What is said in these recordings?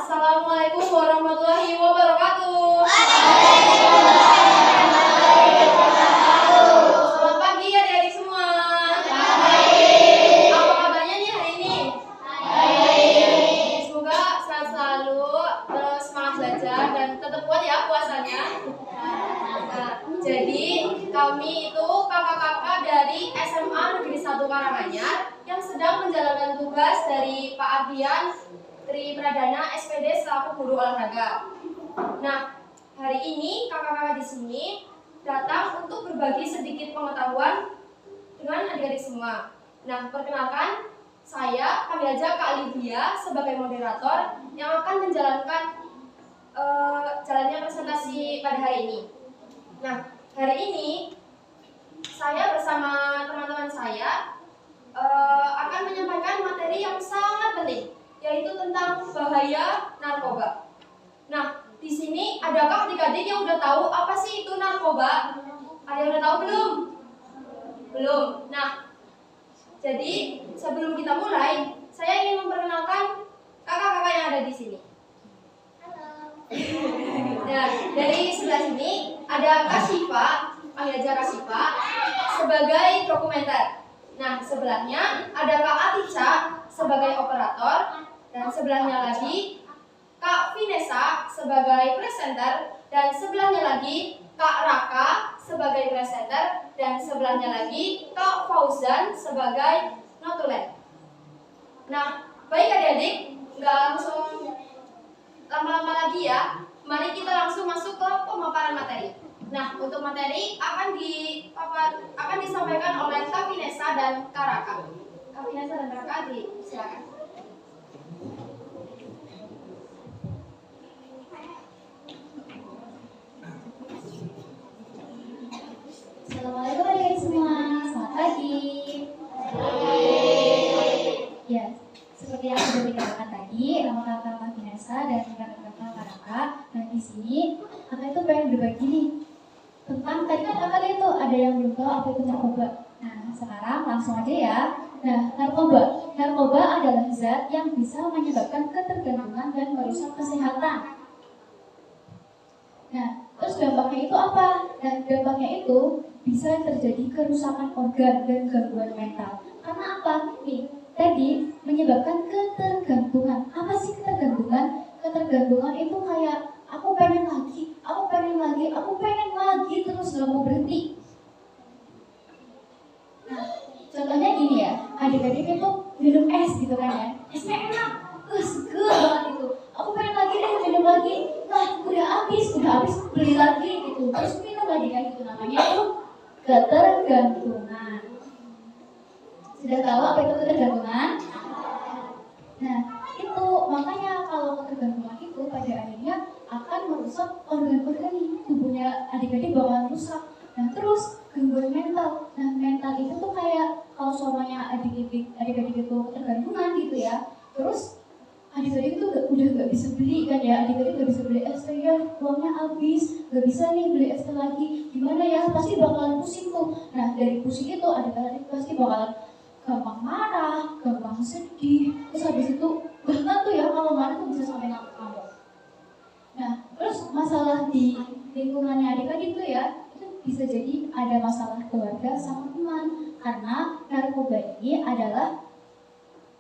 Assalamualaikum warahmatullahi wabarakatuh. Selamat pagi adik-adik semua. Apa kabarnya nih hari ini? Semoga sehat selalu, terus semangat belajar dan tetap kuat ya puasanya. Nah, jadi kami itu kakak-kakak dari SMA Negeri 1 Karanganyar yang sedang menjalankan tugas dari Pak Ardian Tri Pradana SPD selaku guru olahraga. Nah, hari ini kakak-kakak di sini datang untuk berbagi sedikit pengetahuan dengan adik-adik semua. Nah, perkenalkan, saya panggil aja Kak Lydia sebagai moderator yang akan menjalankan jalannya presentasi pada hari ini. Nah, hari ini saya bersama teman-teman saya akan menyampaikan materi yang sangat penting, yaitu tentang bahaya narkoba. Nah, di sini adakah adik-adik yang udah tahu apa sih itu narkoba? Ada yang udah tahu belum? Belum. Nah, jadi sebelum kita mulai, saya ingin memperkenalkan kakak-kakak yang ada di sini. Halo. Nah, dari sebelah sini ada Kak Syifa, panggil aja Kak Syifa, sebagai dokumenter. Nah, sebelahnya ada Kak Atisha sebagai operator, dan sebelahnya lagi Kak Vinesa sebagai presenter, dan sebelahnya lagi Kak Raka sebagai presenter, dan sebelahnya lagi Kak Fauzan sebagai notulen. Nah, baik adik-adik, nggak langsung lama-lama lagi ya. Mari kita langsung masuk ke pemaparan materi. Nah, untuk materi akan disampaikan oleh Kak Vinesa dan Kak Raka. Kak Vinesa dan Kak Raka, silakan. Assalamualaikum adik-adik semua, selamat pagi. Ya, seperti yang sudah dikatakan tadi, nama kakak Vinesa dan kakak Raka. Nah, di sini kakak itu pengen berbagi nih tentang, tadi kan kakak lihat tuh ada yang belum tahu apa itu narkoba. Nah, sekarang langsung aja ya. Nah, narkoba adalah zat yang bisa menyebabkan ketergantungan dan merusak kesehatan. Nah, terus dampaknya itu apa? Nah, dampaknya itu bisa terjadi kerusakan organ dan gangguan mental. Karena apa? Nih, tadi menyebabkan ketergantungan. Apa sih ketergantungan? Ketergantungan itu kayak aku pengen lagi, terus gak mau berhenti. Nah, contohnya gini ya, adik-adik itu minum es gitu kan ya, esnya enak, seger banget itu. Aku pengen lagi deh, minum lagi. Nah, udah habis beli lagi gitu, terus minum lagi kan gitu. Namanya itu ketergantungan. Sudah tahu apa itu ketergantungan? Nah, itu makanya kalau ketergantungan itu pada akhirnya akan merusak organ-organ di tubuhnya adik-adik, bakalan rusak. Nah, terus gangguan mental. Nah, mental itu tuh kayak kalau semuanya adik-adik itu ketergantungan gitu ya. Terus adik-adik itu udah gak bisa beli kan ya, adik-adik gak bisa beli es teh ya, uangnya habis, gak bisa nih beli es teh lagi, gimana ya, pasti bakalan pusing tuh. Nah, dari pusing itu adik-adik pasti bakalan gampang marah, gampang sedih, terus habis itu bahkan tuh ya kalau marah tuh bisa sampai ngamuk-ngamuk. Nah, terus masalah di lingkungannya adik-adik tuh ya, itu bisa jadi ada masalah keluarga sama teman, karena narkoba ini adalah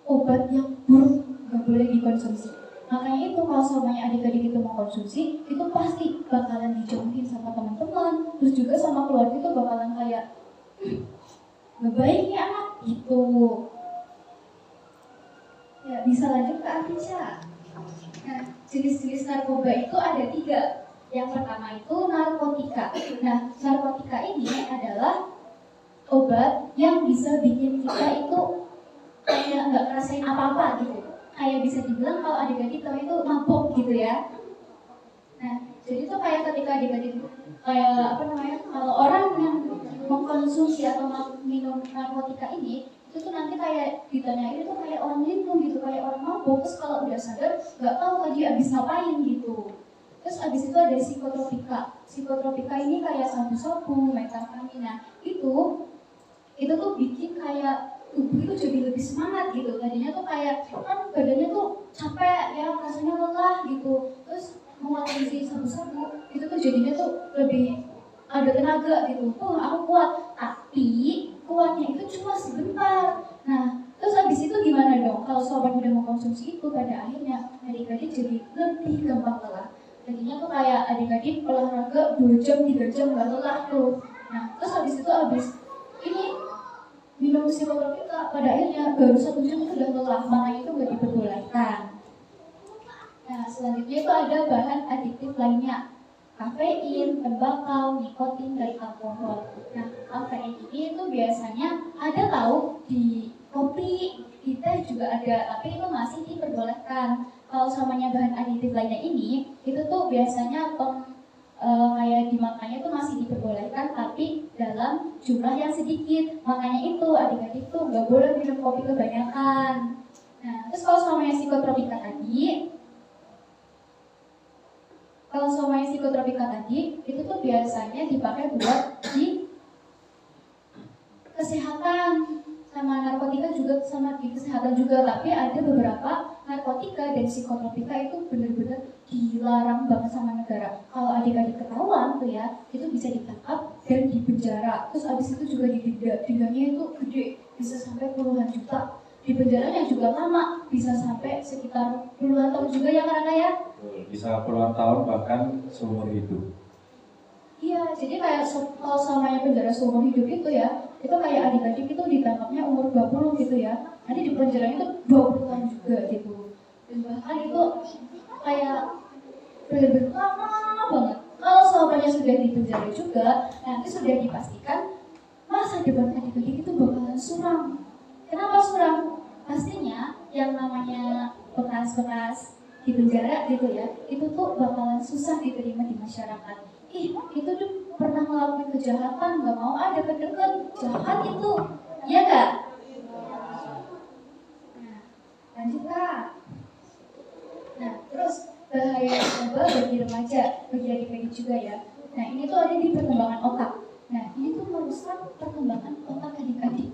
obat yang buruk, gak boleh dikonsumsi. Makanya itu kalau semuanya adik-adik itu mau konsumsi, itu pasti bakalan dijauhin sama teman-teman, terus juga sama keluarga itu bakalan kayak gak baik nih anak gitu. Ya, bisa lanjut ke Atisha. Nah, jenis-jenis narkoba itu ada 3. Yang pertama itu narkotika. Nah, narkotika ini adalah obat yang bisa bikin kita itu kayak nggak ngerasain apa-apa gitu. Kayak bisa dibilang kalau adik-adik tahu itu mabok gitu ya. Nah, jadi tuh kayak ketika adik-adik kayak kalau orang yang mengkonsumsi atau minum narkotika ini, itu tuh nanti kayak ditanyain itu kayak orang linglung gitu, kayak orang mabuk. Terus kalau udah sadar nggak tahu lagi abis ngapain gitu. Terus abis itu ada psikotropika. Psikotropika ini kayak sabu-sabu, metamfetamin. Nah, itu tuh bikin kayak tubuh itu jadi lebih semangat gitu. Tadinya tuh kayak kan badannya tuh capek ya, rasanya lelah olahraga gitu, aku kuat, tapi kuatnya itu cuma sebentar. Nah, terus habis itu gimana dong? Kalau sobat udah mengkonsumsi itu, pada akhirnya adik-adik jadi lebih gampang lelah. Jadinya tuh kayak adik-adik olahraga 2 jam, 3 jam gak lelah tuh. Nah, terus habis itu ini minum psikotropika, pada akhirnya baru 1 jam itu udah lelah, makanya itu gak diperbolehkan. Nah, selanjutnya itu ada bahan adiktif lainnya, kafein, tembakau, nikotin, dan alkohol. Nah, kafein ini itu biasanya ada tahu di kopi, di teh juga ada, tapi itu masih diperbolehkan. Kalau samanya bahan adiktif lainnya ini, itu tuh biasanya kayak dimakannya tuh masih diperbolehkan, tapi dalam jumlah yang sedikit. Makanya itu adik-adik tuh nggak boleh minum kopi kebanyakan. Nah, terus kalau samanya psikotropika tadi, itu tuh biasanya dipakai buat di kesehatan, sama narkotika juga, sama di kesehatan juga. Tapi ada beberapa narkotika dan psikotropika itu benar-benar dilarang banget sama negara. Kalau adik-adik ketahuan tuh ya, itu bisa ditangkap dan dipenjara. Terus abis itu juga didenda, dendanya itu gede, bisa sampai puluhan juta. Di penjaranya juga lama, bisa sampai sekitar puluhan tahun juga ya karena ya. Bisa puluhan tahun bahkan seumur hidup. Iya, jadi kayak kalau samanya penjara seumur hidup itu ya, itu kayak adik-adik itu ditangkapnya umur 20 gitu ya, nanti di penjaranya itu 20 tahun juga gitu. Dan bahkan itu kayak bener-bener lama banget. Kalau samanya sudah di penjara juga, nanti sudah dipastikan masa depan adik-adik itu bakalan suram. Kenapa suram? Pastinya yang namanya bekas-bekas di penjara gitu ya, itu tuh bakalan susah diterima di masyarakat. Itu tuh pernah ngelakuin kejahatan, gak mau ada deket-deket, jahat itu, iya gak? Nah, lanjut Kak. Nah, terus bahaya narkoba bagi remaja, bagi adik-adik juga ya. Nah, ini tuh ada di perkembangan otak. Nah, ini tuh merusak perkembangan otak adik-adik.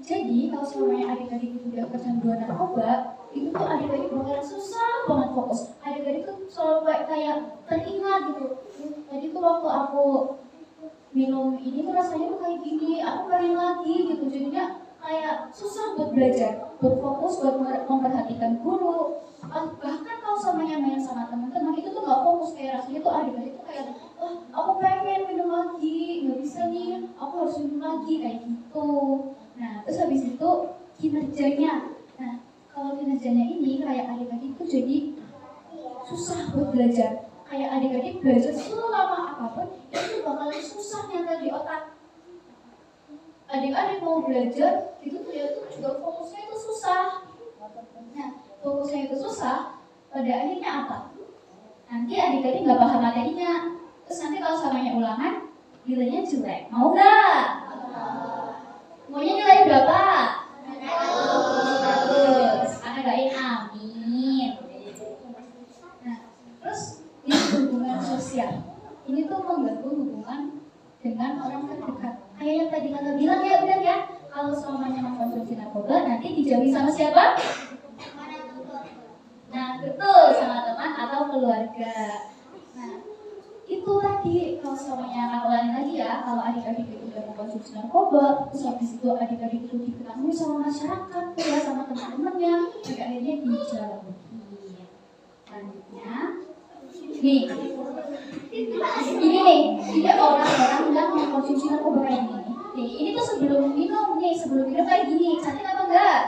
Jadi, kalau semuanya adik-adik itu udah kecanduan narkoba, itu tuh adik-adik bakalan susah banget fokus. Adik-adik tuh selalu kayak teringat gitu. Tadi tuh waktu aku minum ini tuh rasanya tuh kayak gini, aku pengen lagi gitu. Jadinya kayak susah buat belajar, buat fokus, buat memperhatikan guru. Bahkan kalau samanya main sama teman-teman itu tuh gak fokus, kayak rasanya tuh adik-adik tuh kayak, oh aku pengen minum lagi, gak bisa nih, aku harus minum lagi, kayak gitu. Nah, terus habis itu kinerjanya. Nah, kalau kinerjanya ini kayak adik-adik tuh jadi susah buat belajar. Kayak adik-adik belajar selama apapun itu bakalan susah nyata di otak. Adik-adik mau belajar itu ternyata juga fokusnya itu susah. Nah, fokusnya itu susah, pada akhirnya apa? Nanti adik-adik nggak paham materinya. Terus nanti kalau samanya ulangan, nilainya jelek. Mau nggak? Maunya nilai berapa? 100. Anak doain amin. Nah, terus di hubungan sosial, ini tuh mengganggu hubungan dengan orang terdekat. Kayak yang tadi kakak bilang ya, udah ya, kalau semuanya mengkonsumsi narkoba, nanti dijauhi sama siapa? Nah, betul, sama teman atau keluarga. Nah, itu tadi kalau semuanya kakak ulangin lagi ya, kalau adik-adik itu udah mengkonsumsi narkoba, terus habis itu adik-adik itu diketahui sama masyarakat, ya, sama teman-temannya, juga akhirnya dijauhi. Selanjutnya, nih, ini orang-orang yang mengkonsumsi narkoba kayak gini. Nih, ini tuh sebelum minum kayak gini, cantik apa enggak?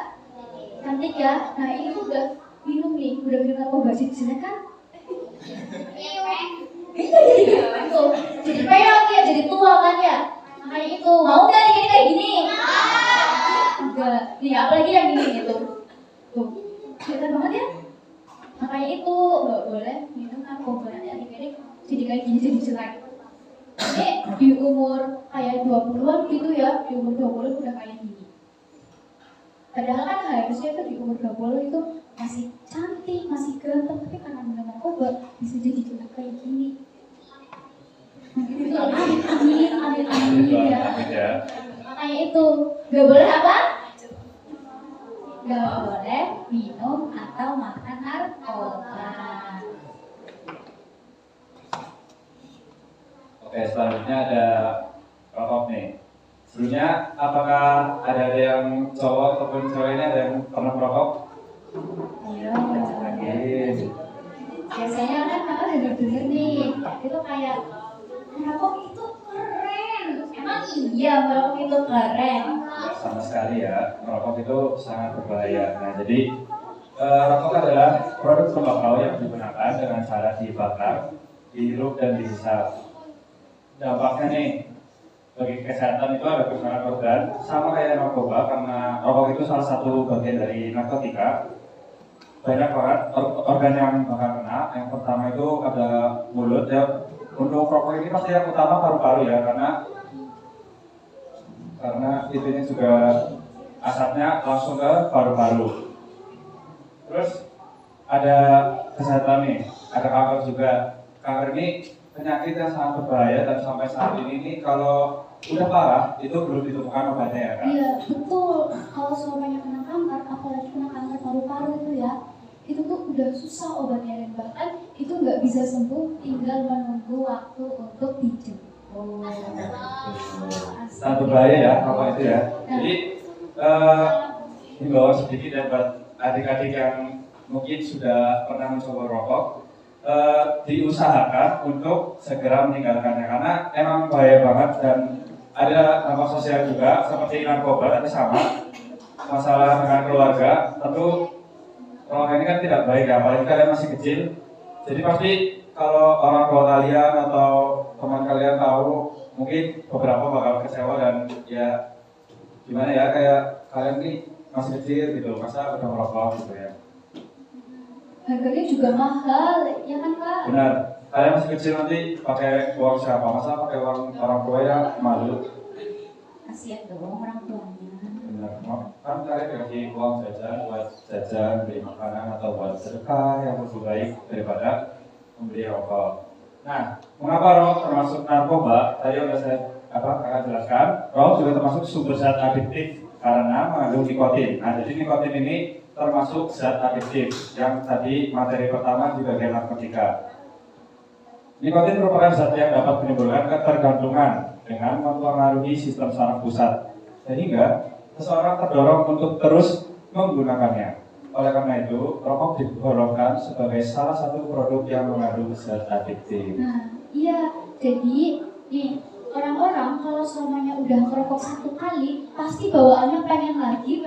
Cantik ya. Nah, ini tuh udah minum narkoba, jadi kan? Itu jadi peot ya, jadi tua kan ya. Makanya itu, mau nggak nih kayak gini? Enggak. Nih, apalagi yang gini itu. Tuh, kelihatan banget ya. Makanya itu nggak boleh minum narkoba, nanti adik-adik jadi kayak gini, jadi jelek. Ini di umur kayak 20-an gitu ya, di umur 20 udah kayak gini. Padahal kan harusnya itu di umur 20 itu masih cantik, masih ganteng, tapi karena minum narkoba bisa jadi jelek kayak gini. Amin ya. Makanya itu nggak boleh apa? Gak boleh minum atau makan narkoba. Oke, selanjutnya ada apakah ada yang cowok ataupun ceweknya ada yang pernah merokok? Iya. Oke. Biasanya kan kakak denger nih, itu kayak merokok itu keren. Emang iya merokok itu keren? Ya, sama sekali ya, merokok itu sangat berbahaya. Nah, jadi rokok adalah produk tembakau yang digunakan dengan cara dibakar, dihirup dan dihisap. Dampaknya nih bagi kesehatan itu ada kerusakan organ, sama kayak narkoba karena rokok itu salah satu bagian dari narkotika. Banyak organ yang bakal kena. Yang pertama itu ada mulut ya. Untuk rokok ini pasti yang utama paru-paru ya, karena ini juga asapnya langsung ke paru-paru. Terus ada kesehatan nih, ada kanker juga. Kanker ini penyakit yang sangat berbahaya dan sampai saat ini nih kalau udah parah itu belum ditemukan obatnya ya kan? Iya betul. Kalau semuanya kena kanker, apalagi kena kanker paru-paru itu ya, itu tuh udah susah obatnya dan bahkan itu nggak bisa sembuh, tinggal menunggu waktu untuk dijemput. Sangat berbahaya ya rokok itu ya. Jadi himbauan sedikit ya buat adik-adik yang mungkin sudah pernah mencoba rokok, diusahakan untuk segera meninggalkannya karena emang bahaya banget dan ada dampak sosial juga seperti narkoba tapi sama masalah dengan keluarga. Tentu rokok ini kan tidak baik ya, apalagi kalian masih kecil. Jadi pasti kalau orang tua kalian atau teman kalian tahu, mungkin beberapa bakal kecewa dan ya gimana ya, kayak kalian nih masih kecil gitu, masa udah merokok gitu ya. Harganya juga mahal, ya kan Kak? Benar, kalian masih kecil nanti pakai uang siapa? Masa pakai uang orang tua ya malu. Kasihan dong orang tuanya. Benar, kan kalian dikasih uang jajan buat jajan, beli makanan atau buat sedekah yang lebih baik daripada membeli rokok. Nah, mengapa rokok termasuk narkoba? Tadi udah saya kakak jelaskan, rokok juga termasuk sumber zat adiktif karena mengandung nikotin. Nah, jadi nikotin ini termasuk zat adiktif yang tadi materi pertama juga bagian narkotika. Nikotin merupakan zat yang dapat menimbulkan ketergantungan dengan mempengaruhi sistem saraf pusat, sehingga seseorang terdorong untuk terus menggunakannya. Oleh karena itu, rokok digolongkan sebagai salah satu produk yang mengandung zat adiktif. Nah, iya. Jadi, nih, orang-orang kalau semuanya udah merokok satu kali, pasti bawaannya pengen lagi,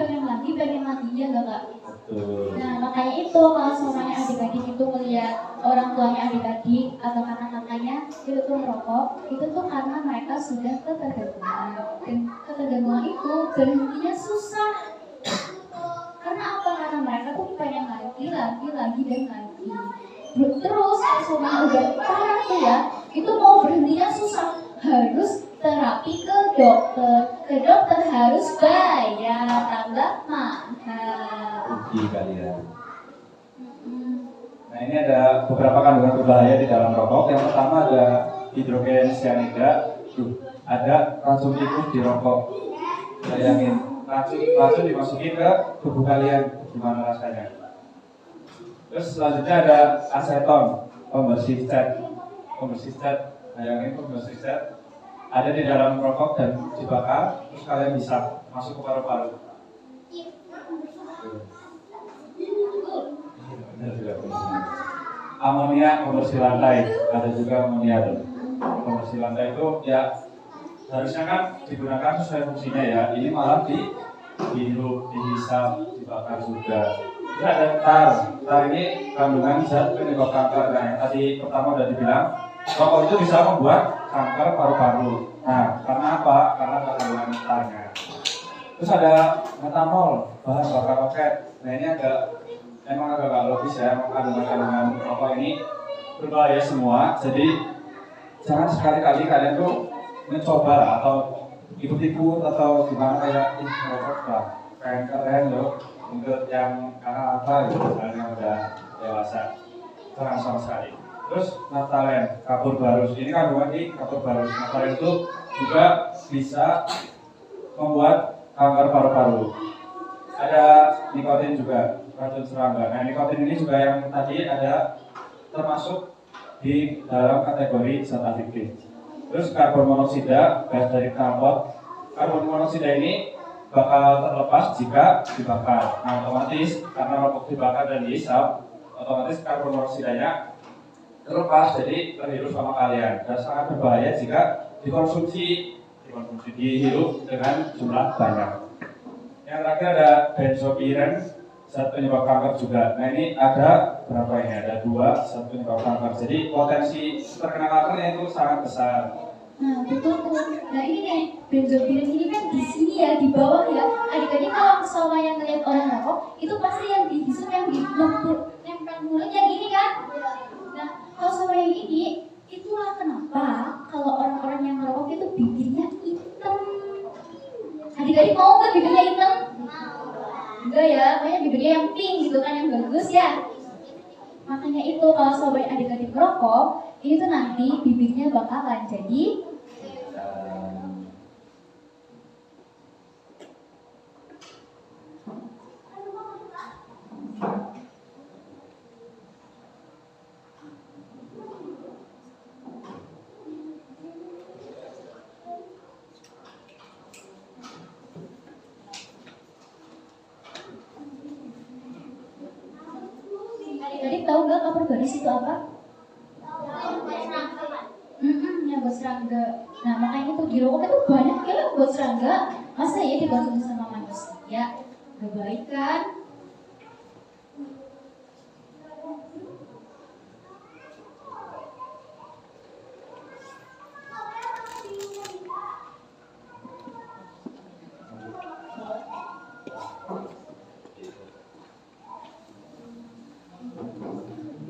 ya nggak Kak? Betul. Nah, makanya itu kalau semuanya adik-adik itu melihat orang tuanya adik-adik atau kakak-kakaknya itu tuh merokok, itu tuh karena mereka sudah ketergantungan. Dan ketergantungan itu berhentinya susah. Karena apa? Karena mereka tuh pengen lagi dan lagi. Terus kalau semuanya udah parah tuh ya, itu mau berhentinya susah. Harus terapi ke dokter harus bayar, tambah mahal. Rugi kalian. Nah, ini ada beberapa kandungan berbahaya di dalam rokok. Yang pertama ada hidrogen cyanida. Ada racun tikus di rokok. Bayangin, racun dimasukin ke tubuh kalian, gimana rasanya? Terus selanjutnya ada aseton, pembersih cat. Bayangin pembersih cat ada di dalam rokok dan dibakar, terus kalian bisa masuk ke paru-paru. Amonia pembersih lantai, ada juga amonia tuh. Pembersih lantai itu ya harusnya kan digunakan sesuai fungsinya ya. Ini malah dihirup, dihisap, dibakar juga. Ini ada tar ini kandungan zat penyebab kanker. Nah, yang tadi pertama udah dibilang, rokok itu bisa membuat kanker paru-paru. Nah, karena apa? Karena kandungan tarnya. Terus ada metanol, bahan bakar roket. Nah, ini emang agak logis ya, emang kandungan rokok ini berbahaya semua. Jadi jangan sekali-kali kalian tuh mencoba lah, atau ikut-ikut atau gimana kayak rokok lah keren loh untuk yang apa gitu, yang udah dewasa. Jangan sama sekali. Terus Natalen, kapur barus. Ini kandungan di kapur barus. Natalen itu juga bisa membuat kanker paru-paru. Ada nikotin juga, racun serangga. Nah, nikotin ini juga yang tadi ada termasuk di dalam kategori zat adiktif. Terus karbon monoksida, gas dari knalpot, karbon monoksida ini bakal terlepas jika dibakar. Nah, otomatis karena rokok dibakar dan dihisap, otomatis karbon monoksidanya terlepas, jadi terhirup sama kalian. Dan sangat berbahaya jika dikonsumsi dihirup dengan jumlah banyak. Yang terakhir ada benzopiren, zat penyebab kanker juga. Nah, ini ada berapa ini? Ada 2 zat penyebab kanker. Jadi potensi terkena kankernya itu sangat besar. Nah, betul tuh. Nah, ini nih, benzopiren ini kan di sini ya, di bawah ya. Adik-adik kalau misalnya yang ngeliat orang rokok, itu pasti yang dihisap, yang di nempel mulut yang ini kan? Nah, kalau sama yang ini, itulah kenapa kalau orang-orang yang merokok itu bibirnya hitam. Adik-adik mau nggak bibirnya hitam? Enggak ya, makanya bibirnya yang pink gitu kan, yang bagus ya. Makanya itu kalau sobat adik-adik merokok, ini tuh nanti bibirnya bakalan jadi adik-adik tahu nggak kapur garis itu apa? Yang buat serangga. Nah, makanya itu di rokok itu banyak ya buat serangga. Masa ya dikonsumsi sama manusia? Gak baik kan?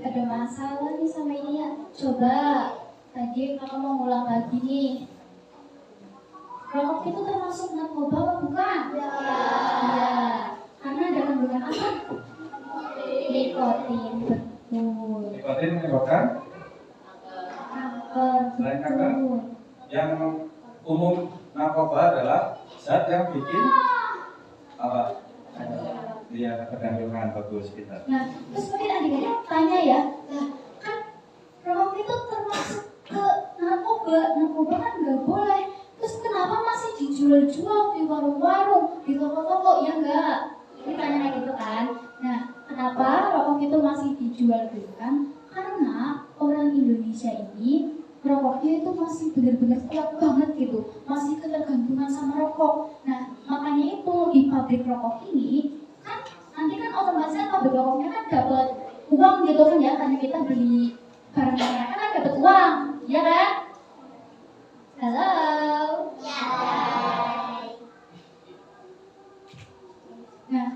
Ada masalah nih sama ini ya. Coba tadi kakak mau ngulang lagi nih. Rokok itu termasuk narkoba apa bukan? Iya. Karena ada kandungan apa? Nikotin, betul. Nikotin menyebabkan Kanker, selain kanker, betul. yang umum narkoba adalah zat yang bikin apa? Iya, ketergantungan. Bagus kita. Nah, terus mungkin adik-adik tanya ya, lah kan rokok itu termasuk ke narkoba kan nggak boleh. Terus kenapa masih dijual-jual di warung-warung, di toko-toko, ya enggak? Ini tanya gitu kan. Nah, kenapa rokok itu masih dijual belikan? Karena orang Indonesia ini rokoknya itu masih benar-benar kuat banget gitu, masih ketergantungan sama rokok. Nah, makanya itu di pabrik rokok ini kan nanti kan otomatis kan pabrik rokoknya kan dapat uang gitu kan ya, karena kita beli barang mereka kan dapat uang, ya kan? Halo. Ya. Nah,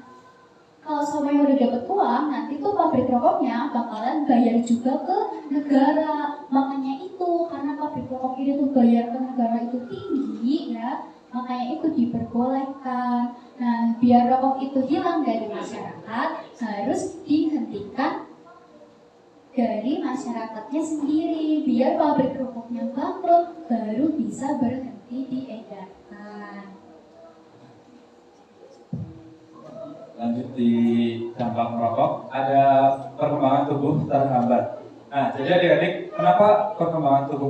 kalau semuanya udah dapat uang, nanti tuh pabrik rokoknya bakalan bayar juga ke negara. Makanya itu, karena pabrik rokok ini tuh bayar ke negara itu tinggi ya, makanya itu diperbolehkan. Nah, biar rokok itu hilang dari masyarakat, harus dihentikan dari masyarakatnya sendiri. Biar pabrik rokoknya bangkrut, baru bisa berhenti diedarkan. Lanjut di dampak merokok, ada perkembangan tubuh terhambat. Nah, jadi adik-adik, kenapa perkembangan tubuh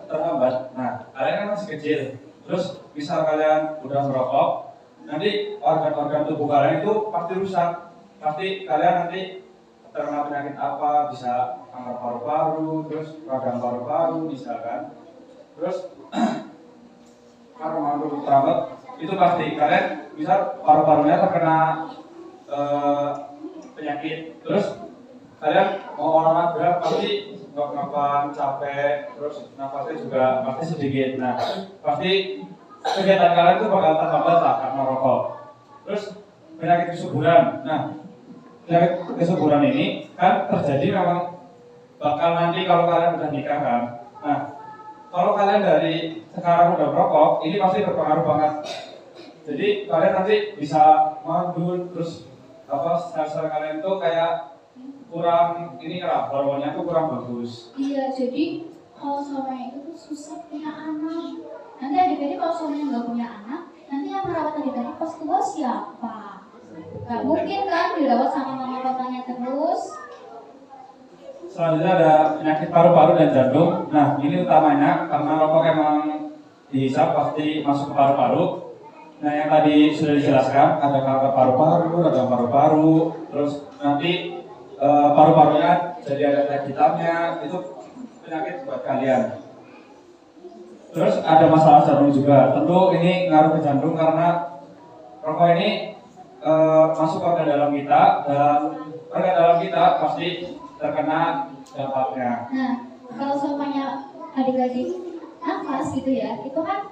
terhambat? Nah, kalian kan masih kecil, terus misal kalian udah merokok, nanti organ-organ tubuh kalian itu pasti rusak. Pasti kalian nanti terkena penyakit apa, bisa kanker paru-paru, terus radang paru-paru misalkan. Terus perkembangan tubuh terhambat itu pasti kalian misal paru-parunya terkena penyakit, terus kalian mau olahraga pasti ngap-ngapan, capek, terus nafasnya juga pasti sedikit. Nah, pasti kegiatan kalian itu bakal terhambat lah karena rokok. Terus penyakit kesuburan. Nah, penyakit kesuburan ini kan terjadi memang bakal nanti kalau kalian udah nikah kan. Nah, kalau kalian dari sekarang udah merokok, ini pasti berpengaruh banget. Jadi kalian nanti bisa mandul, terus sel-sel kalian tuh kayak kurang ini lah, hormonnya tuh kurang bagus. Iya, jadi kalau suaminya itu tuh susah punya anak. Nanti adik-adik kalau suaminya nggak punya anak, nanti yang merawat adik-adik pas tua siapa? Gak mungkin kan dirawat sama mama papanya terus. Selanjutnya ada penyakit paru-paru dan jantung. Nah, ini utamanya karena rokok emang dihisap pasti masuk ke paru-paru. Nah, yang tadi sudah dijelaskan, ada kanker paru-paru, ada paru-paru, terus nanti paru-parunya jadi ada tag hitamnya, itu penyakit buat kalian. Terus ada masalah jantung juga. Tentu ini ngaruh ke jantung karena rokok ini masuk ke dalam kita, dan organ dalam kita pasti terkena dampaknya. Nah, kalau semuanya adik-adik nafas gitu ya, itu kan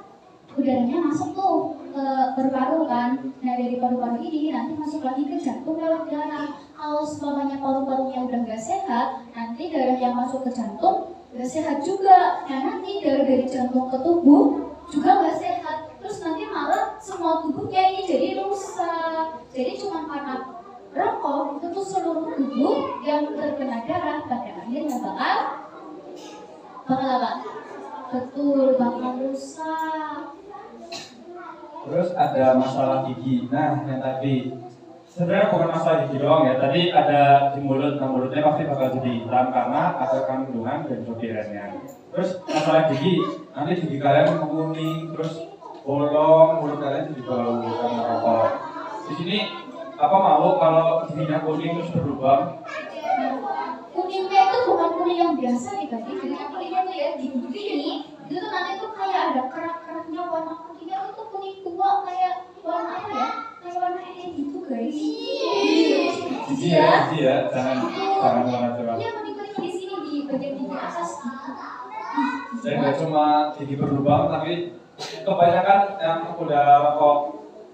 udaranya masuk tuh ke paru-paru kan. Nah, dari paru-paru ini nanti masuk lagi ke jantung lewat darah. Kalau semuanya paru-parunya udah nggak sehat, nanti darah yang masuk ke jantung nggak sehat juga. Nah, nanti darah dari jantung ke tubuh juga nggak sehat. Terus nanti malah semua tubuhnya ini jadi rusak. Jadi cuma karena rokok itu tuh seluruh tubuh yang terkena darah pada akhirnya bakal apa? Betul, bakal rusak. Terus ada masalah gigi. Nah, yang tadi sebenarnya bukan masalah gigi doang ya. Tadi ada di mulut, nah mulutnya pasti bakal jadi hitam karena ada kandungan benzodiazepinnya. Terus masalah gigi, nanti gigi kalian menguning, terus bolong, mulut kalian jadi bau karena rokok. Di sini apa mau kalau giginya kuning terus berlubang? Kuningnya itu bukan kuning yang biasa nih tadi. Jadi kuningnya tuh ya di gigi ini, itu tuh nanti tuh kayak ada kerak-keraknya warna kuningnya itu kuning tua kayak warna apa ya? Kayak warna gitu guys. Gigi ya, jangan warna cerah. Iya, kuning-kuning di sini di bagian gigi atas gitu. Saya nggak cuma gigi berlubang, tapi kebanyakan yang udah rokok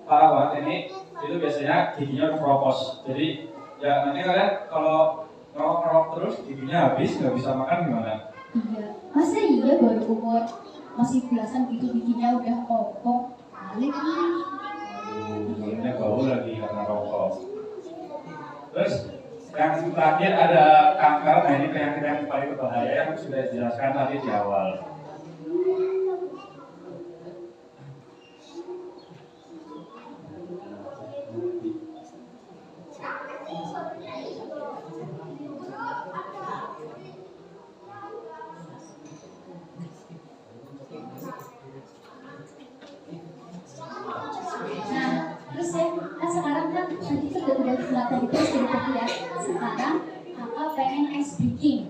parah banget ini itu biasanya giginya udah keropos. Jadi ya nanti kalian kalau ngerok terus giginya habis nggak bisa makan gimana? Iya, masa iya baru umur masih belasan gitu giginya udah kopong. Balik mulutnya bau lagi karena rokok. Terus yang terakhir ada kanker. Nah, ini penyakit yang paling berbahaya yang sudah dijelaskan tadi di awal. tadi itu sedikit ya. Sekarang kakak pengen ice breaking.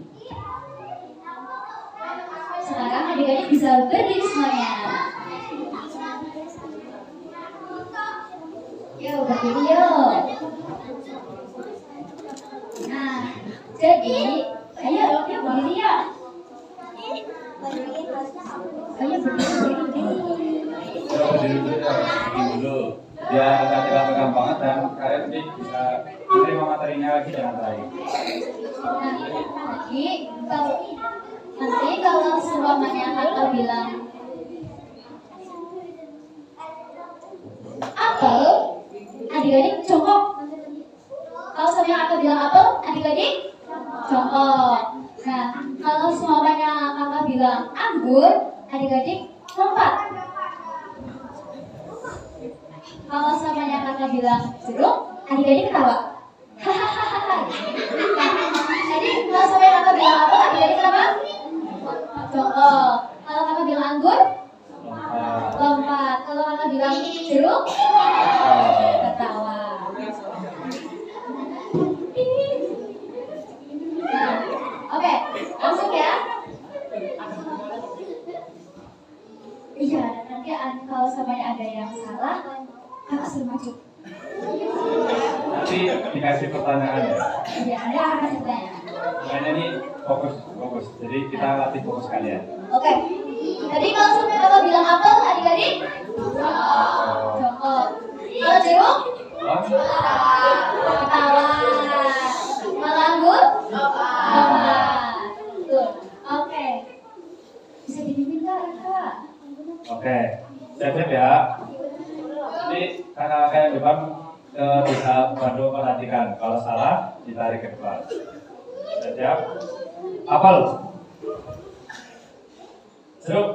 Sekarang adik-adik bisa berdiri semuanya. Yuk berdiri yuk. Nah, jadi ayo berdiri ya. Ayo berdiri. Dulu biar nggak tegang banget dan kalian nanti bisa menerima materinya lagi dengan baik. Nanti kalau semuanya kakak bilang apel, adik-adik jongkok. Kalau semuanya kakak bilang apel, adik-adik jongkok. Nah, kalau semuanya kakak bilang anggur, adik-adik lompat. Kalau samanya kakak bilang jeruk, adik-adik ketawa. Hahaha. Jadi kalau samanya kakak bilang apa, adik-adik kenapa? Jongkok. Kalau kakak bilang anggur, lompat. Kalau kakak bilang jeruk, ketawa. Nah, oke, langsung ya. Iya, nanti kalau samanya ada yang salah, kakak suruh maju. Nanti dikasih pertanyaan ya. Iya, ada akan ditanya. Makanya ini fokus. Jadi kita latih fokus kalian. Oke. Tadi kalau sampai kakak bilang apel, adik-adik jongkok. Kalau jeruk, ketawa. Kalau anggur, lompat. Tuh. Oke. Bisa dipimpin kak? Oke, siap ya. Jadi kakak-kakak yang depan bisa bantu perhatikan. Kalau salah, ditarik ke depan. Siap? Apel. Jeruk.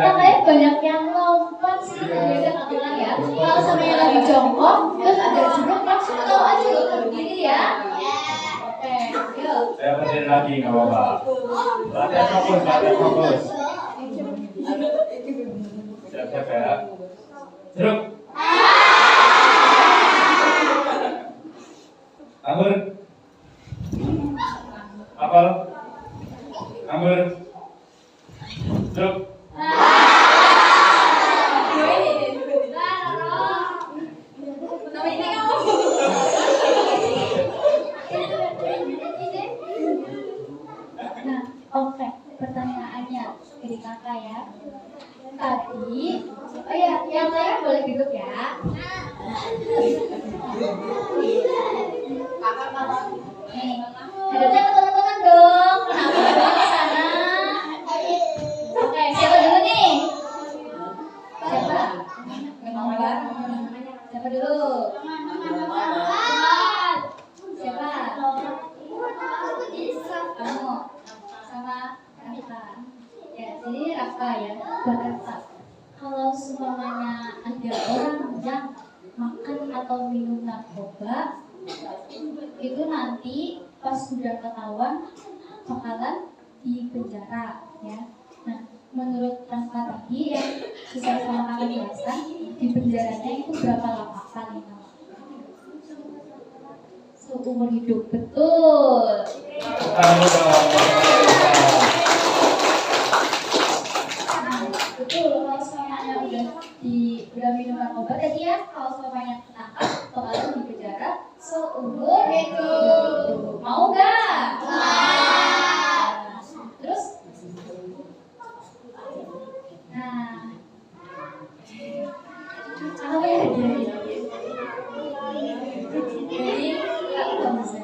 Katanya banyak yang lompat sih. Ya. Kalau rokok, terus ada jeruk, langsung ketawa aja loh, berdiri ya. Oke, yuk. Saya berdiri lagi, nggak apa-apa. Latihan fokus, latihan fokus. Siap-siap ya. Jeruk. Anggur. Apel. Anggur. Jeruk. Nah, oke, pertanyaannya dari kakak ya. Tadi, oh ya, yang lain boleh duduk ya. Nih, hadapnya ke teman-teman dong. Kenapa di sana? Oke, siapa dulu nih? Siapa? Muhammad. Siapa dulu? Siapa? Kamu sama Rafa. Ya, jadi Rafa ya, buat Rafa. Kalau seumpamanya ada orang yang makan atau minum narkoba, itu nanti pas sudah ketahuan bakalan di penjara ya. Nah, menurut Rafa tadi yang sesuai sama kakak jelaskan, di penjaranya itu berapa lama paling lama? Seumur hidup, betul. Nah, betul. Kalau semuanya udah minum narkoba tadi ya, kalau semuanya ketangkap bakalan di penjara seumur hidup. Mau gak? Terus? Nah, apa ya? Jadi Kak Thomasan.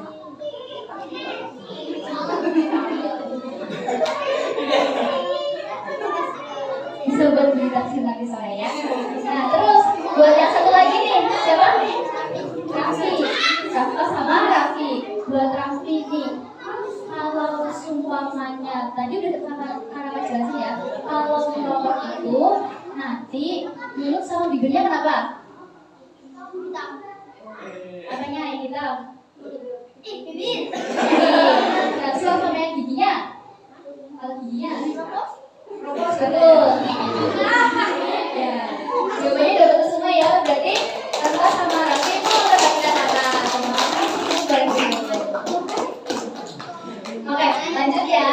Bisa buat beli taksi nanti sore ya. Nah terus buat yang satu lagi nih, siapa? Raffi. Rafa sama Raffi. Buat Raffi nih, kalau sumpamanya tadi udah karena jelasin ya, kalau merokok itu nanti mulut sama bibirnya kenapa? Apanya yang hitam? Bibir. Nah, sama yang giginya? Kalau giginya? Betul. Ya, jawabannya udah betul semua ya. Berarti Rafa sama Raffi itu udah kata-kata. Oke, lanjut ya.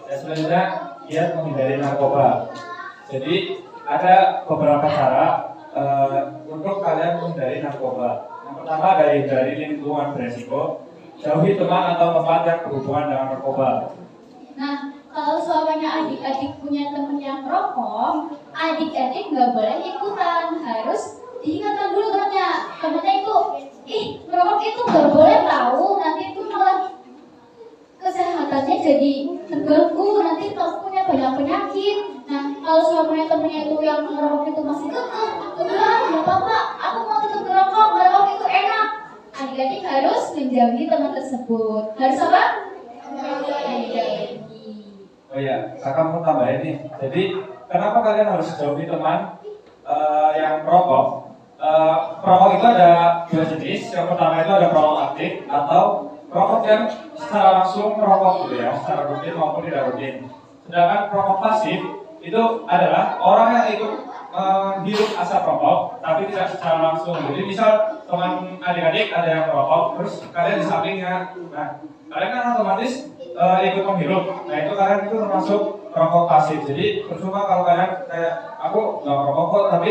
Ya, selanjutnya giat menghindari narkoba. Jadi ada beberapa cara untuk kalian menghindari narkoba. Yang pertama adalah hindari lingkungan beresiko. Jauhi teman atau tempat yang berhubungan dengan narkoba. Nah, kalau suaminya adik-adik punya teman yang merokok, adik-adik nggak boleh ikutan, harus diingatkan dulu temannya itu, merokok itu nggak boleh tahu, nanti itu malah kesehatannya jadi terganggu, nanti punya banyak penyakit. Nah, kalau suaminya temannya itu yang merokok itu masih enggak apa-apa, aku mau tetap merokok itu enak. Adik-adik harus menjauhi teman tersebut. Harus apa? Menjauhi. Oh iya, kakak mau tambahin nih. Jadi kenapa kalian harus jauhi teman yang perokok? Perokok itu ada dua jenis. Yang pertama itu ada perokok aktif atau perokok yang secara langsung merokok gitu ya, secara rutin maupun tidak rutin. Sedangkan perokok pasif itu adalah orang yang ikut menghirup asap rokok tapi tidak secara langsung. Jadi misal teman adik-adik ada yang merokok, terus kalian di sampingnya, nah kalian kan otomatis ikut menghirup. Nah itu kalian itu termasuk perokok pasif. Jadi percuma kalau kalian kayak aku nggak merokok kok, tapi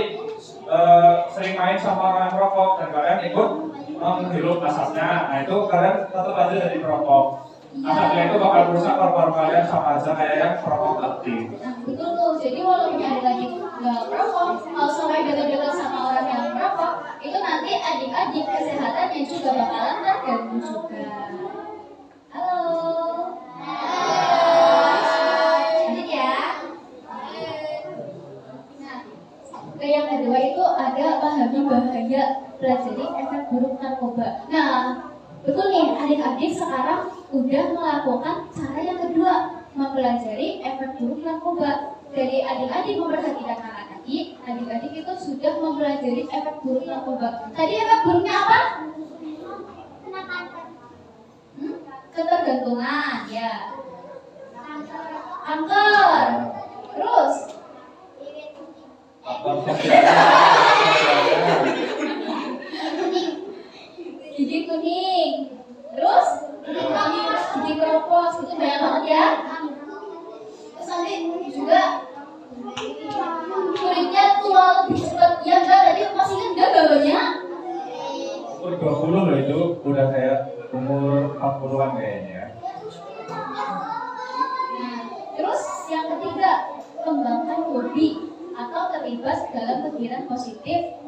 sering main sama orang merokok dan kalian ikut menghirup asapnya. Nah itu kalian tetap aja jadi perokok. Asapnya itu bakal merusak paru-paru kalian sama aja kayak yang perokok aktif. Nah, betul tuh. Jadi walaupun adik-adik nggak merokok, kalau sampai dekat-dekat sama orang yang merokok, itu nanti adik-adik kesehatannya juga bakalan terganggu juga. Halo. Lanjut ya. Nah, yang kedua itu ada pahami bahaya, pelajari efek buruk narkoba. Nah, betul nih, adik-adik sekarang udah melakukan cara yang kedua, mempelajari efek buruk narkoba. Dari adik-adik memperhatikan anak-anak Jadi adik-adik itu sudah mempelajari efek buruk narkoba. Tadi efek buruknya apa? Ketergantungan, ya. Kanker. Terus Faktor sosialnya. gigi kuning. Terus gigi keropos, itu banyak banget ya. Terus nanti juga kulitnya tua lebih cepat. Ya enggak, tadi masih ingat enggak gambarnya? Umur 20 loh itu udah kayak umur 40-an kayaknya. Nah, terus yang ketiga, kembangkan hobi atau terlibat dalam kegiatan positif.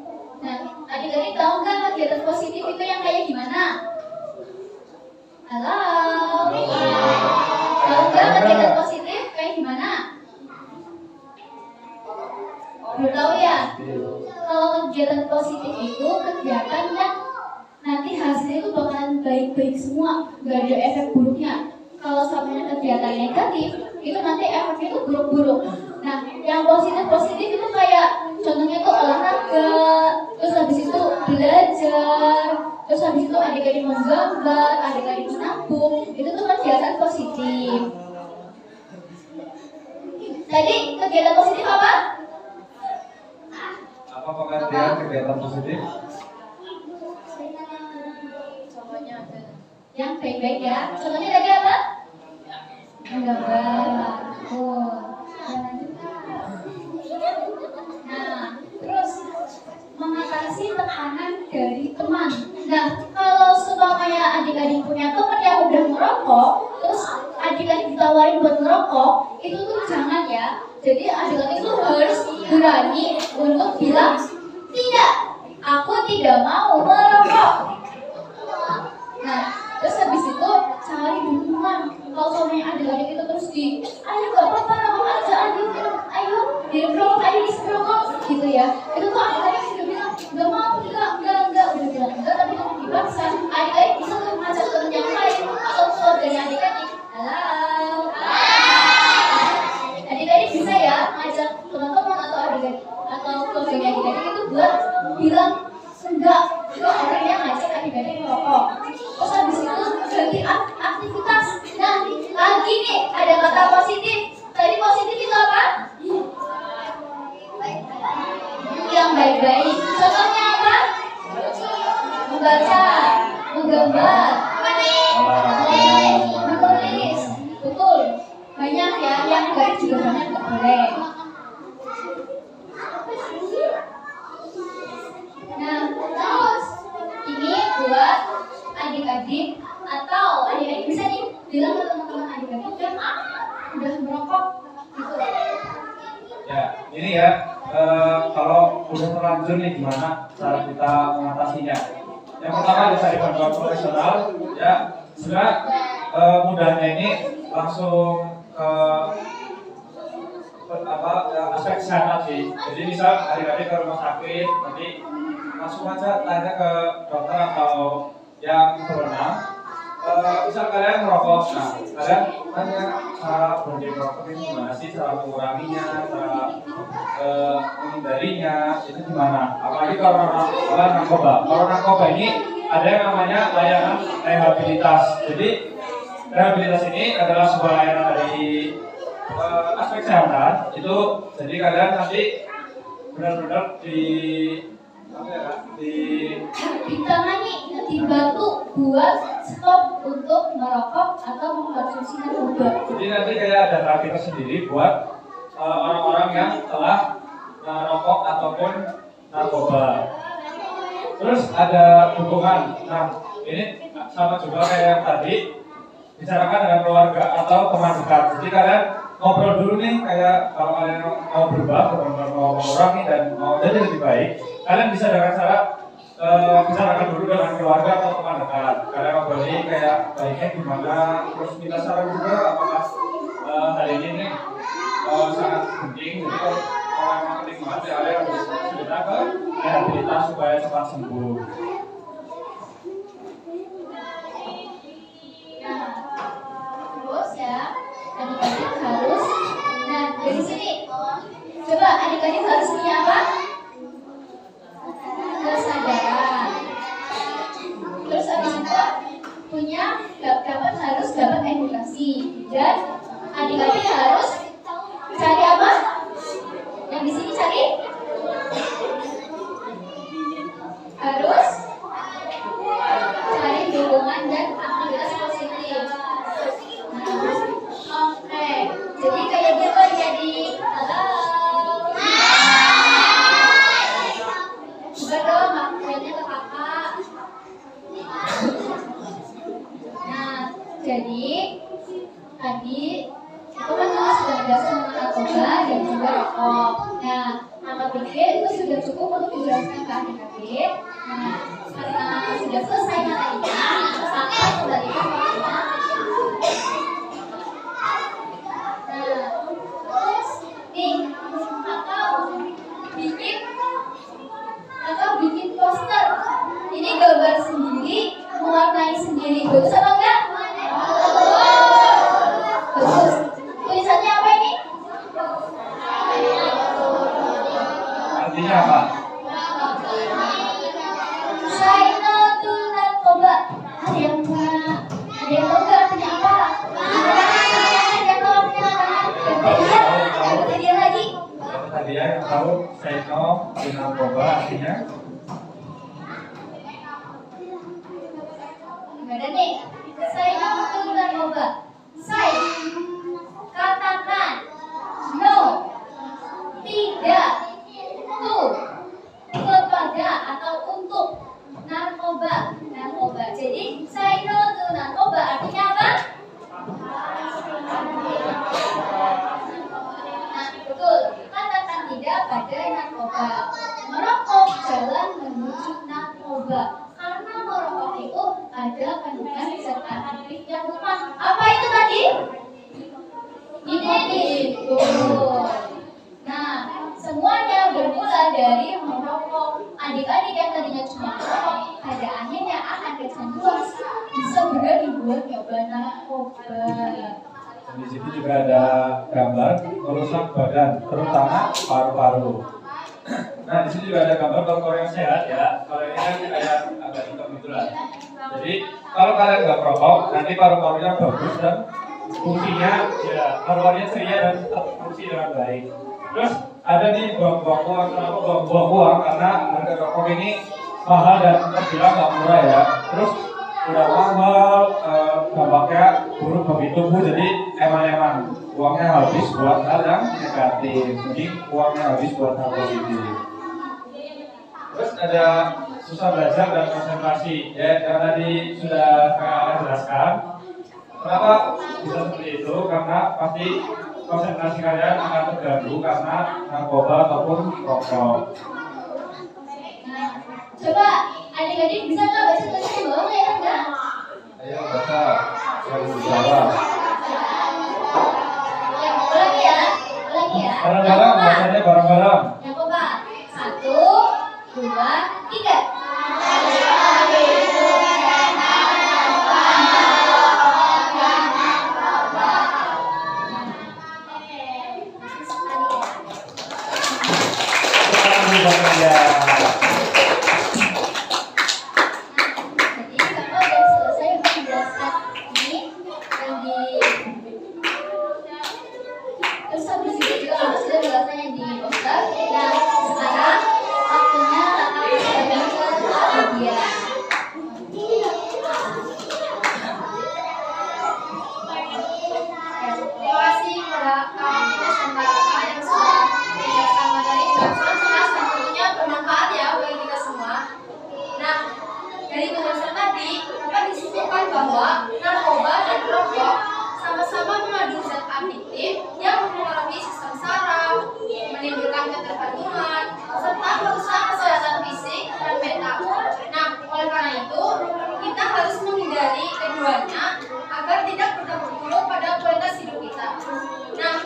Nah, adik-adik tahu nggak kegiatan positif itu yang kayak gimana? Halo? Tahu nggak kegiatan positif kayak gimana? Belum tahu ya? Kalau kegiatan positif itu kegiatan yang nanti hasilnya itu bakalan baik-baik semua, nggak ada efek buruknya. Kalau sampai kegiatan negatif, itu nanti efeknya itu buruk-buruk. Nah, yang positif itu kayak contohnya tuh olahraga, terus habis itu belajar, terus habis itu adik-adik menggambar, adik-adik menabung, itu tuh kegiatan positif. Tadi kegiatan positif apa? Apa pengertian kegiatan positif? Contohnya ada. Yang baik-baik ya. Contohnya tadi apa? Menggambar. Oh, nah, terus mengatasi tekanan dari teman. Nah, kalau seumpamanya adik-adik punya teman yang udah merokok, terus adik-adik ditawarin buat merokok, itu tuh jangan ya. Jadi adik-adik tuh harus berani untuk bilang tidak, aku tidak mau merokok. Nah, terus habis itu cari dukungan. Kalau suaminya adik-adik itu terus ayo gak apa-apa, rokok aja, ayo dirokok, ayo diserokok, gitu ya. Itu tuh adik-adik sudah bilang gak mau, enggak, udah bilang enggak, tapi kamu dipaksa. Adik-adik bisa tuh ngajak temen yang lain atau keluarganya adik-adik. Halo. Adik-adik bisa ya ngajak teman-teman atau adik-adik atau keluarganya adik-adik itu buat bilang enggak ke orang yang ngajak adik-adik merokok. Terus habis itu ganti aktivitas. Nah, lagi nih ada kata positif. Tadi positif itu apa? Yang baik-baik. Contohnya apa? Membaca, menggambar, menulis. Betul. Banyak ya, yang enggak juga banyak nggak boleh. Nah, terus ini buat adik-adik atau adik-adik bisa nih bilang ke teman-teman adik-adik yang udah merokok gitu. Ya, ini ya kalau udah terlanjur nih gimana cara kita mengatasinya? Yang pertama cari bantuan profesional. Ya, sebenarnya mudahnya ini langsung ke aspek kesehatan sih. Jadi misal adik-adik ke rumah sakit, nanti langsung aja tanya ke dokter atau yang berwenang. Misal kalian merokok, nah kalian tanya cara berhenti merokok ini gimana sih, cara menguranginya, cara menghindarinya itu gimana? Apalagi kalau narkoba. Kalau narkoba ini ada yang namanya layanan rehabilitas. Jadi rehabilitas ini adalah sebuah layanan dari aspek kesehatan. Itu jadi kalian nanti benar-benar ditangani, dibantu buat stop untuk merokok atau mengkonsumsi narkoba. Jadi nanti kayak ada terapi tersendiri buat orang-orang yang telah merokok ataupun narkoba. Terus ada dukungan. Nah, ini sama juga kayak yang tadi, bicarakan dengan keluarga atau teman dekat. Jadi kalian ngobrol dulu nih, kayak kalau kalian mau berubah, benar-benar mau mengurangi dan mau jadi lebih baik, kalian bisa dengan cara bicarakan dulu dengan keluarga atau teman dekat. Kalian ngobrolin kayak baiknya gimana, terus minta saran juga apakah hal ini nih sangat penting. Jadi kalau memang penting banget ya kalian harus cerita ke rehabilitas supaya cepat sembuh. Nah, terus ya adik-adik harus, nah dari sini coba adik-adik harus punya tentunya harus dapat edukasi dan adik-adik harus cari apa? Yang di sini cari harus cari dukungan dan aktivitas positif. Nah, oke. Jadi kayak gitu adik-adik. Halo. Coba dong makanya ke kakak. Nah, jadi tadi itu kan kita sudah menjelaskan tentang narkoba dan juga rokok. Nah, nama pikir itu sudah cukup untuk dijelaskan ke adik-adik. Nah, karena sudah selesai materinya, kakak kembalikan waktunya. Nah, terus nih, kakak bikin poster. Ini gambar sendiri, mewarnai sendiri. Bagus apa enggak? Bagus. Tulisannya apa ini? Artinya apa? Say no to narkoba. Ada yang tahu nggak artinya apa? Ada yang tahu artinya apa? Tadi lagi. Tadi ya yang tahu say no to narkoba artinya? Gimana nih? Say no to narkoba. Say, katakan. No, tidak. To, kepada atau untuk narkoba. Jadi say no to narkoba artinya apa? Nah, betul. Katakan tidak pada narkoba. Merokok jalan menuju narkoba. Karena merokok itu ada kandungan zat aktif yang lemah. Apa itu tadi? Nikotin. Betul. Nah, semuanya bermula dari merokok. Adik-adik yang tadinya cuma merokok, pada akhirnya akan kecanduan, bisa berani buat nyoba narkoba. Di situ juga ada gambar merusak badan, terutama paru-paru. Nah, di sini juga ada gambar paru-paru yang sehat ya. Kalau ini kan kayak agak hitam gitu lah. Jadi kalau kalian nggak merokok, nanti paru-parunya bagus dan fungsinya ya paru-parunya ceria dan tetap fungsi dengan baik. Terus ada nih buang-buang uang, kenapa buang-buang uang? Karena harga rokok ini mahal dan terbilang nggak murah ya. Terus udah mahal, dampaknya buruk bagi tubuh, jadi emang uangnya habis buat hal yang negatif, jadi uangnya habis buat hal positif. Terus ada susah belajar dan konsentrasi, ya yang tadi sudah kakak jelaskan. Kenapa bisa seperti itu? Karena pasti konsentrasi kalian akan terganggu karena narkoba ataupun rokok. Coba adik-adik bisa nggak baca tulisan di bawah ya enggak? Ayo baca, yang jawab. Ya, ulangi ya. Bareng-bareng, bacanya bareng-bareng. Yang coba 1, 2, 3. Bahwa narkoba dan rokok sama-sama mengandung zat adiktif yang mempengaruhi sistem saraf, menimbulkan ketergantungan, serta merusak kesehatan fisik dan mental. Nah, oleh karena itu, kita harus menghindari keduanya agar tidak berdampak pada kualitas hidup kita. Nah,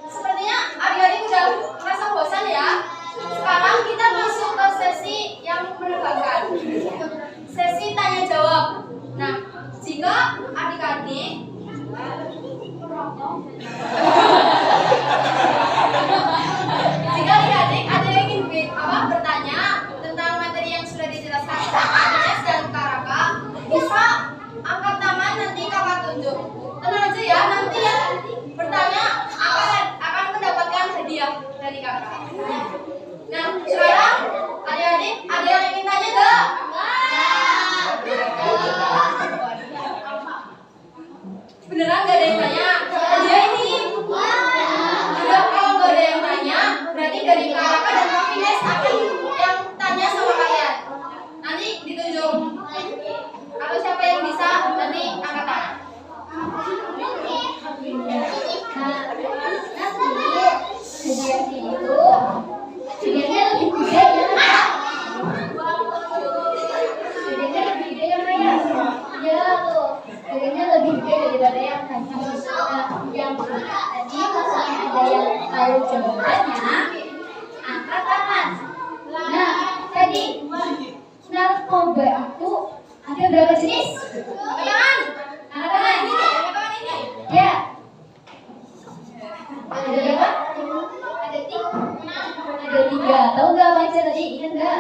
sepertinya adik-adik udah merasa bosan ya. Sekarang kita masuk ke sesi yang menegangkan. Sesi tanya jawab. Nah, jika adik-adik ada yang ingin bertanya tentang materi yang sudah dijelaskan oleh Ines dan Karaka, bisa angkat Beneran gak ada yang tanya? Dia ini. Udah kalau gak ada yang tanya, berarti dari kakak dan Kak Ines akan yang tanya sama kalian. Nanti ditunjuk. Atau siapa yang bisa nanti angkat tangan. Nanti hadiahnya itu lebih gede ya. Hadiahnya lebih gede ya Maya. Ya tuh, hadiahnya lebih gede daripada yang tadi. Yang tadi masalahnya ada yang tahu jawabannya, angkat tangan. Nah, tadi narkoba itu ada berapa jenis? Angkat tangan. Angkat tangan. Angkat tangan ini. Ya. Ada berapa? Ada tiga. Ada tiga. Tahu nggak apa aja tadi? Ingat nggak?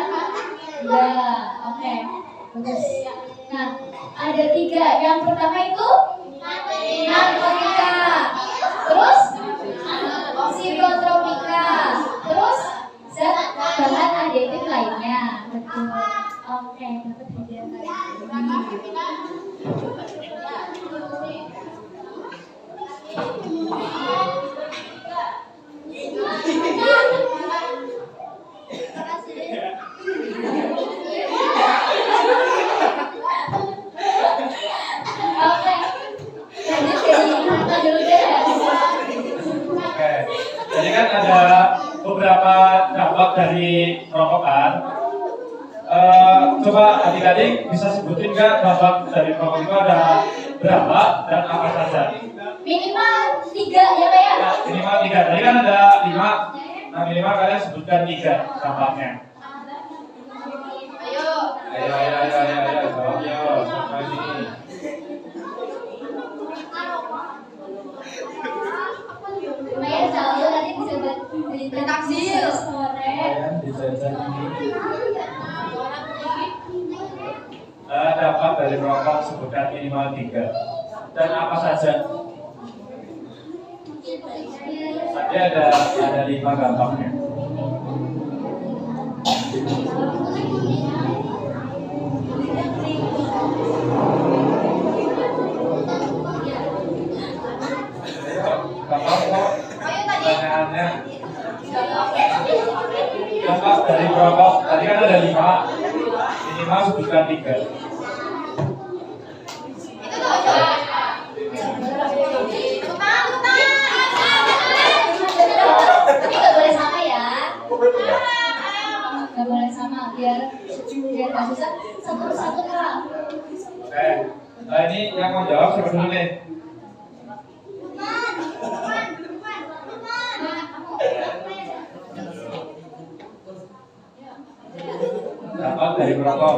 Tiga. Oke. Bagus. Nah, ada tiga. Yang pertama itu narkotika. Terus psikotropika. Terus zat bahan adiktif lainnya. Betul. Oke, dapat hadiah kali Oke, lanjut dari Nata dulu deh. Oke, jadi kan ada beberapa dampak dari rokok kan. Coba adik-adik bisa sebutin nggak dampak dari rokok itu ada berapa dan apa saja? Minimal tiga ya Pak ya? Ya, minimal 3. Tadi kan ada 5. Nah, minimal kalian sebutkan 3 dampaknya. Ayo. Ayo, jawab yuk. Siapa ini? Lumayan tahu tadi bisa beli Takjil. sore. Kalian dijajan ini. Dampak dari rokok sebutkan minimal 3. Dan apa saja? Tadi ada 5 dampaknya. Gampang kok pertanyaannya. Dampak dari rokok tadi kan ada 5. Minimal sebutkan 3. Itu tuh coba. Tepuk tangan, tepuk tangan. Tapi nggak boleh sama ya. Nggak boleh sama biar nggak susah. Satu Kak. Oke. Nah, ini yang mau jawab siapa dulu nih? Dampak dari merokok.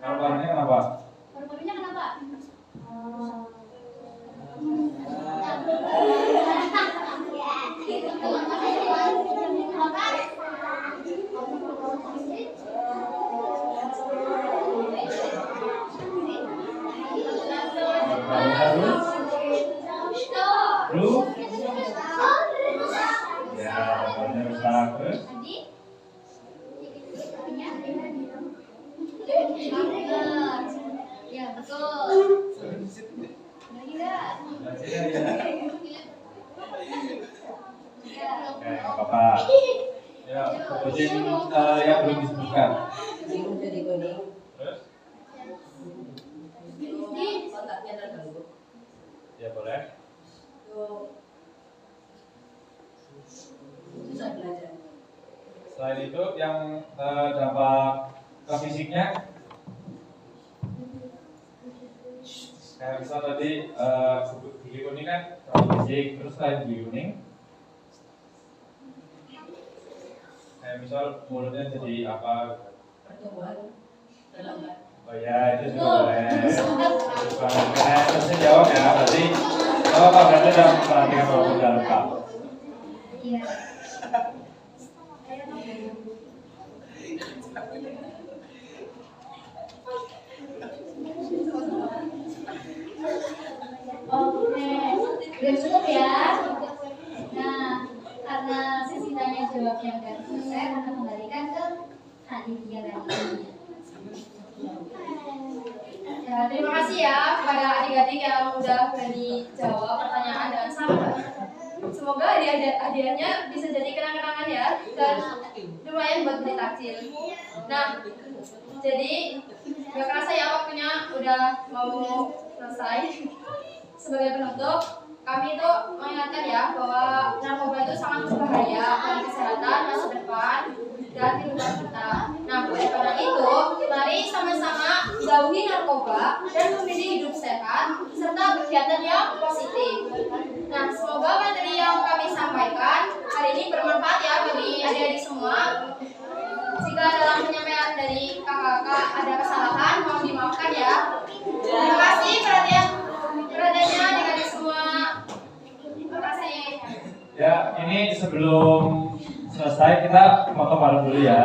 Paru-parunya kenapa? Paru-parunya kenapa? Paru-paru Lu? Ya, paru-parunya rusak. Terus? Ya betul. Lagi nggak? Oke, nggak apa-apa. Ya, sebutin yang belum disebutkan. Terus? Ya boleh. Selain itu yang dampak ke fisiknya, kayak misal tadi gigi kuning kan dampak fisik, terus selain gigi kuning, kayak misal mulutnya jadi apa? Oh ya, itu juga boleh. Terus jawab ya, berarti kalau Pak berarti sudah memperhatikan walaupun dalam lengkap. Iya. Oke, udah cukup ya. Nah, karena sesi tanya jawabnya udah selesai, kita kembalikan ke tadi dia lagi. Ya, terima kasih ya kepada adik-adik yang udah berani jawab pertanyaan dengan sabar. Semoga hadiahnya bisa jadi kenang-kenangan ya dan lumayan buat beli takjil. Nah, jadi gak kerasa ya waktunya udah mau selesai. Sebagai penutup, kami itu mengingatkan ya bahwa narkoba itu sangat berbahaya bagi kesehatan, masa depan, dan kehidupan kita. Nah, oleh karena itu, mari sama-sama jauhi narkoba dan memilih hidup sehat serta kegiatan yang positif. Nah, semoga materi yang kami sampaikan hari ini bermanfaat ya bagi adik-adik semua. Jika dalam penyampaian dari kakak-kakak ada kesalahan, mohon dimaafkan ya. Terima kasih perhatiannya adik-adik semua. Terima kasih. Ya, ini sebelum selesai kita foto bareng dulu ya.